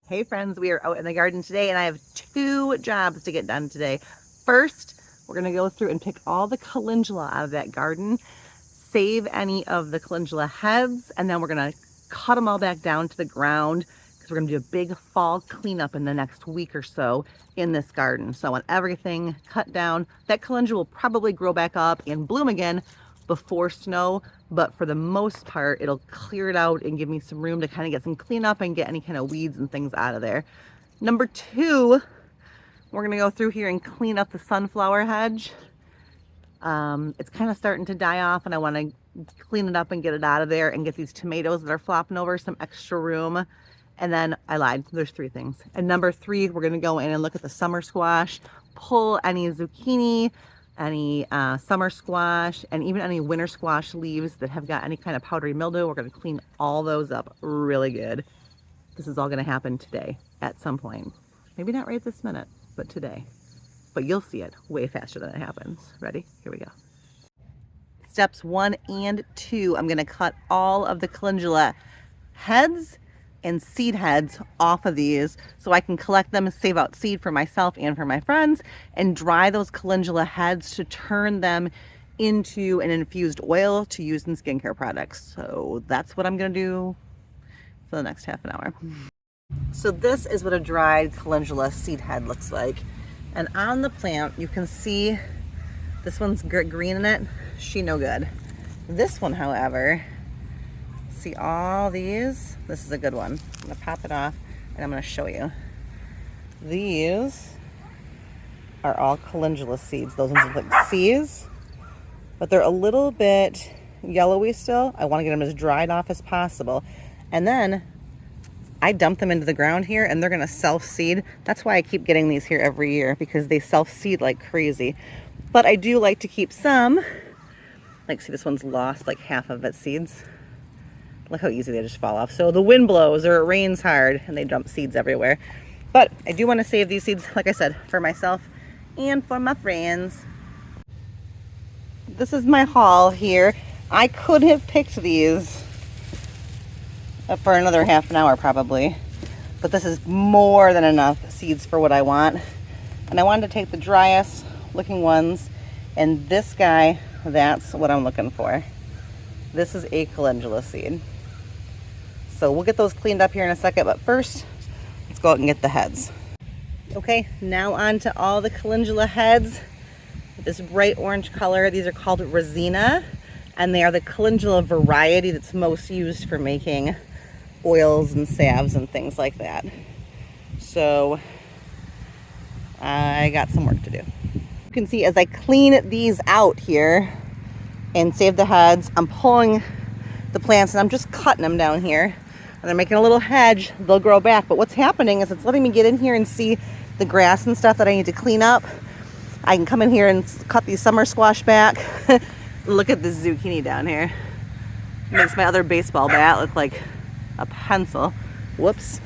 Hey friends, we are out in the garden today and I have two jobs to get done today. First, we're going to go through and pick all the calendula out of that garden, save any of the calendula heads, and then we're going to cut them all back down to the ground because we're going to do a big fall cleanup in the next week or so in this garden. So I want everything cut down. That calendula will probably grow back up and bloom again before snow, but for the most part it'll clear it out and give me some room to kind of get some cleanup and get any kind of weeds and things out of there. Number two, we're gonna go through here and clean up the sunflower hedge. It's kind of starting to die off and I want to clean it up and get it out of there and get these tomatoes that are flopping over some extra room. And then I lied, there's three things. And number three, we're gonna go in and look at the summer squash, pull any zucchini, any summer squash, and even any winter squash leaves that have got any kind of powdery mildew. We're going to clean all those up really good. This is all going to happen today at some point. Maybe not right this minute, but today. But you'll see it way faster than it happens. Ready? Here we go. Steps 1 and 2. I'm going to cut all of the calendula heads and seed heads off of these so I can collect them and save out seed for myself and for my friends, and dry those calendula heads to turn them into an infused oil to use in skincare products. So that's what I'm gonna do for the next half an hour. So this is what a dried calendula seed head looks like. And on the plant, you can see this one's green in it. She no good. This one, however, see all these? This is a good one. I'm gonna pop it off and I'm gonna show you. These are all calendula seeds. Those ones look like C's, but they're a little bit yellowy still. I wanna get them as dried off as possible. And then I dump them into the ground here and they're gonna self-seed. That's why I keep getting these here every year, because they self-seed like crazy. But I do like to keep some. Like, see, this one's lost like half of its seeds. Look how easy they just fall off. So the wind blows or it rains hard and they dump seeds everywhere. But I do want to save these seeds, like I said, for myself and for my friends. This is my haul here. I could have picked these for another half an hour probably, but this is more than enough seeds for what I want. And I wanted to take the driest looking ones, and this guy, that's what I'm looking for. This is a calendula seed. So we'll get those cleaned up here in a second, but first, let's go out and get the heads. Okay, now on to all the calendula heads. This bright orange color, these are called Resina, and they are the calendula variety that's most used for making oils and salves and things like that. So I got some work to do. You can see as I clean these out here and save the heads, I'm pulling the plants and I'm just cutting them down here. And I'm making a little hedge. They'll grow back. But what's happening is it's letting me get in here and see the grass and stuff that I need to clean up. I can come in here and cut these summer squash back. Look at this zucchini down here. It makes my other baseball bat look like a pencil. Whoops.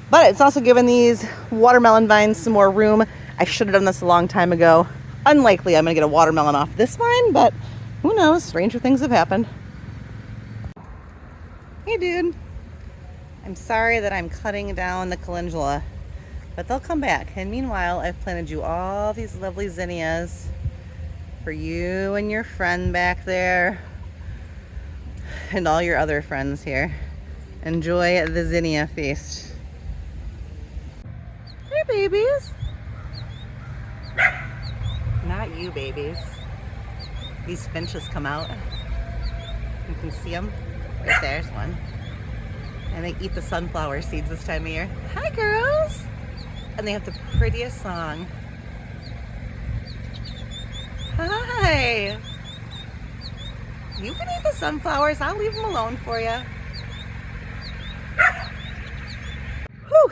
But it's also given these watermelon vines some more room. I should have done this a long time ago. Unlikely I'm going to get a watermelon off this vine, but who knows? Stranger things have happened. Hey, dude. I'm sorry that I'm cutting down the calendula, but they'll come back. And meanwhile, I've planted you all these lovely zinnias for you and your friend back there and all your other friends here. Enjoy the zinnia feast. Hey, babies. Not you, babies. These finches come out. You can see them. Right there's one. And they eat the sunflower seeds this time of year. Hi, girls! And they have the prettiest song. Hi! You can eat the sunflowers. I'll leave them alone for you. Whew.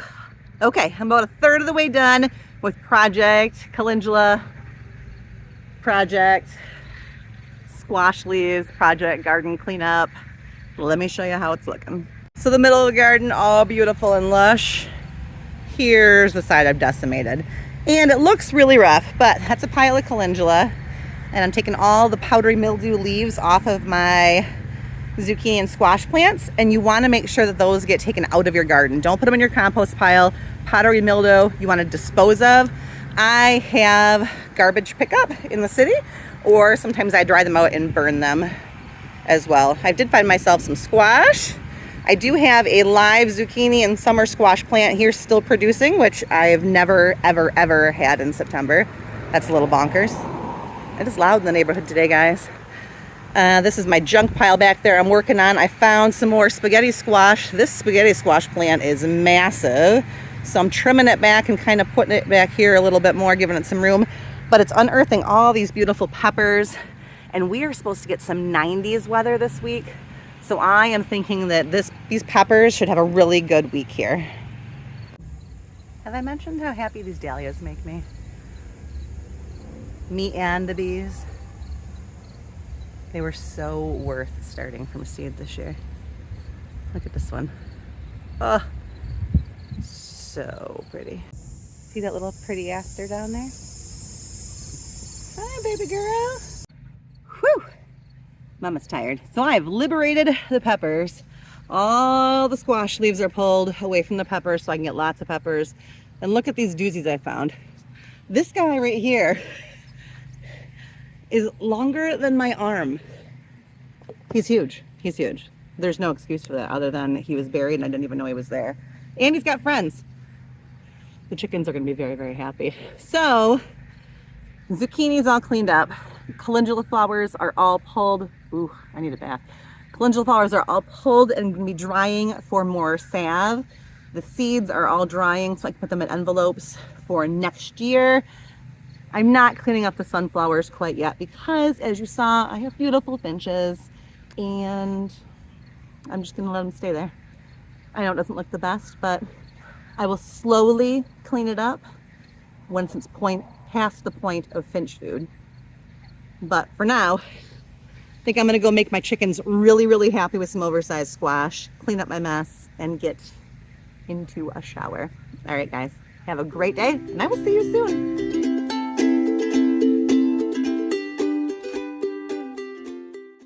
Okay, I'm about a third of the way done with Project Calendula, Project Squash Leaves, Project Garden Cleanup. Let me show you how it's looking. So the middle of the garden, all beautiful and lush. Here's the side I've decimated. And it looks really rough, but that's a pile of calendula. And I'm taking all the powdery mildew leaves off of my zucchini and squash plants, and you want to make sure that those get taken out of your garden. Don't put them in your compost pile. Pottery mildew you want to dispose of. I have garbage pickup in the city, or sometimes I dry them out and burn them as well. I did find myself some squash. I do have a live zucchini and summer squash plant here still producing, which I've never, ever, ever had in September. That's a little bonkers. It is loud in the neighborhood today, guys. This is my junk pile back there I'm working on. I found some more spaghetti squash. This spaghetti squash plant is massive. So I'm trimming it back and kind of putting it back here a little bit more, giving it some room. But it's unearthing all these beautiful peppers. And we are supposed to get some 90s weather this week. So I am thinking that these peppers should have a really good week here. Have I mentioned how happy these dahlias make me? Me and the bees. They were so worth starting from seed this year. Look at this one. Oh, so pretty. See that little pretty aster down there? Hi, baby girl. Whew. Mama's tired. So I've liberated the peppers. All the squash leaves are pulled away from the peppers so I can get lots of peppers. And look at these doozies I found. This guy right here is longer than my arm. He's huge. He's huge. There's no excuse for that other than he was buried and I didn't even know he was there. And he's got friends. The chickens are going to be very, very happy. So, zucchini's all cleaned up. Calendula flowers are all pulled. Ooh, I need a bath. Calendula flowers are all pulled and going to be drying for more salve. The seeds are all drying so I can put them in envelopes for next year. I'm not cleaning up the sunflowers quite yet because, as you saw, I have beautiful finches and I'm just going to let them stay there. I know it doesn't look the best, but I will slowly clean it up once it's past the point of finch food. But for now, I think I'm going to go make my chickens really, really happy with some oversized squash, clean up my mess, and get into a shower. All right, guys, have a great day, and I will see you soon.